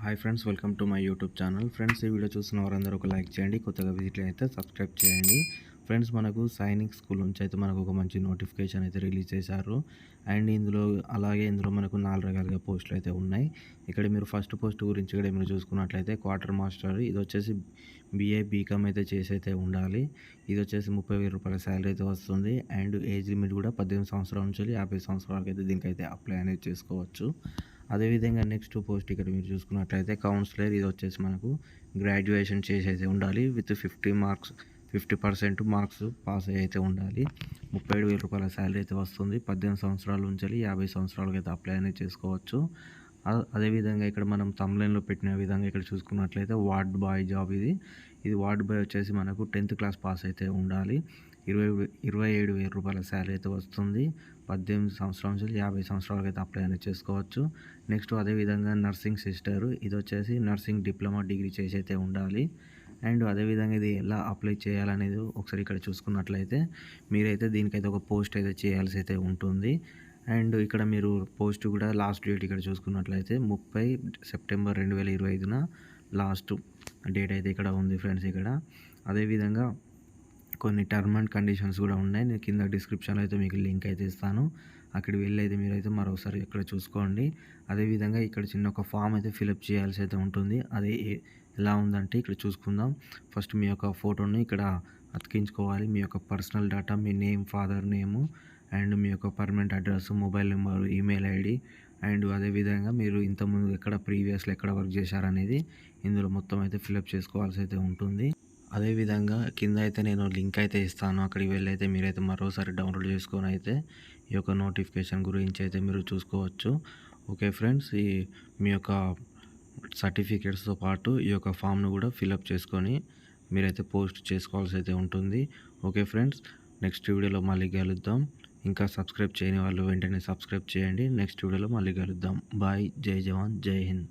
Hi friends, welcome to my YouTube channel. Friends, ఈ video చూస్తున్న వారందరూ ఒక లైక్ చేయండి, కొత్తగా విజిట్ అయితే సబ్స్క్రైబ్ చేయండి. ఫ్రెండ్స్, మనకు సైనిక్ స్కూల్ నుంచి అయితే మనకు ఒక మంచి నోటిఫికేషన్ అయితే రిలీజ్ చేశారు. అండ్ ఇందులో మనకు 4 రకాలుగా పోస్టులు అయితే ఉన్నాయి. ఇక్కడ మీరు ఫస్ట్ పోస్ట్ గురించి ఇక్కడ మీరు చూసుకున్నట్లయితే క్వార్టర్ మాస్టర్, ఇది వచ్చేసి బీఏ బీకామ్ అయితే చేసి అయితే ఉండాలి. ఇది వచ్చేసి 30,000 రూపాయల శాలరీ అయితే వస్తుంది. అండ్ ఏజ్ లిమిట్ కూడా 18 సంవత్సరాల నుంచి 50 సంవత్సరాలకి అయితే దీనికైతే అప్లై అనేది చేసుకోవచ్చు. అదేవిధంగా నెక్స్ట్ పోస్ట్ ఇక్కడ మీరు చూసుకున్నట్లయితే కౌన్సిలర్, ఇది వచ్చేసి మనకు గ్రాడ్యుయేషన్ చేసి అయితే ఉండాలి. విత్ 50% మార్క్స్ పాస్ అయితే ఉండాలి. 37,000 రూపాయల శాలరీ అయితే వస్తుంది. 18 సంవత్సరాల నుంచి 50 సంవత్సరాలకి అయితే అప్లై అనేది చేసుకోవచ్చు. అదేవిధంగా ఇక్కడ మనం తమ్లైన్లో పెట్టిన విధంగా ఇక్కడ చూసుకున్నట్లయితే వార్డ్ బాయ్ జాబ్, ఇది వార్డ్ బాయ్ వచ్చేసి మనకు 10th క్లాస్ పాస్ అయితే ఉండాలి. 27,000 రూపాయల శాలరీ అయితే వస్తుంది. 18 సంవత్సరాల నుంచి 50 సంవత్సరాలకి అయితే అప్లై అనేది చేసుకోవచ్చు. నెక్స్ట్ అదేవిధంగా నర్సింగ్ సిస్టర్, ఇది వచ్చేసి నర్సింగ్ డిప్లొమా డిగ్రీ చేసి అయితే ఉండాలి. అండ్ అదేవిధంగా ఇది ఎలా అప్లై చేయాలనేది ఒకసారి ఇక్కడ చూసుకున్నట్లయితే మీరైతే దీనికైతే ఒక పోస్ట్ అయితే చేయాల్సి అయితే ఉంటుంది. అండ్ ఇక్కడ మీరు పోస్ట్ కూడా లాస్ట్ డేట్ ఇక్కడ చూసుకున్నట్లయితే 30 సెప్టెంబర్ 2025న లాస్ట్ డేట్ అయితే ఇక్కడ ఉంది ఫ్రెండ్స్. ఇక్కడ అదేవిధంగా కొన్ని టర్మ్ అండ్ కండిషన్స్ కూడా ఉన్నాయి. నేను కింద డిస్క్రిప్షన్లో అయితే మీకు లింక్ అయితే ఇస్తాను. అక్కడికి వెళ్ళి అయితే మీరైతే మరోసారి ఇక్కడ చూసుకోండి. అదేవిధంగా ఇక్కడ చిన్న ఒక ఫామ్ అయితే ఫిలప్ చేయాల్సి అయితే ఉంటుంది. అది ఎలా ఉందంటే ఇక్కడ చూసుకుందాం. ఫస్ట్ మీ యొక్క ఫోటోని ఇక్కడ అతికించుకోవాలి. మీ యొక్క పర్సనల్ డేటా, మీ నేమ్, ఫాదర్ నేము, అండ్ మీ యొక్క permanent address, mobile number, email ID, and అదేవిధంగా మీరు ఇంతకుముందు ప్రీవియస్లో ఎక్కడ వర్క్ చేశారనేది ఇందులో మొత్తం అయితే ఫిలప్ చేసుకోవాల్సి అయితే ఉంటుంది. అదేవిధంగా కింద అయితే నేను లింక్ అయితే ఇస్తాను. అక్కడికి వెళ్ళి అయితే మీరైతే మరోసారి డౌన్లోడ్ చేసుకొని అయితే ఈ యొక్క నోటిఫికేషన్ గురించి అయితే మీరు చూసుకోవచ్చు. ఓకే ఫ్రెండ్స్, మీ యొక్క సర్టిఫికేట్స్తో పాటు ఈ యొక్క ఫామ్ను కూడా ఫిలప్ చేసుకొని మీరైతే పోస్ట్ చేసుకోవాల్సి అయితే ఉంటుంది. ఓకే ఫ్రెండ్స్, నెక్స్ట్ వీడియోలో మళ్ళీ కలుద్దాం. ఇంకా సబ్స్క్రైబ్ చేయని వాళ్ళు వెంటనే సబ్స్క్రైబ్ చేయండి. నెక్స్ట్ వీడియోలో మళ్ళీ కలుద్దాం. బాయ్. జై జవాన్, జై హింద్.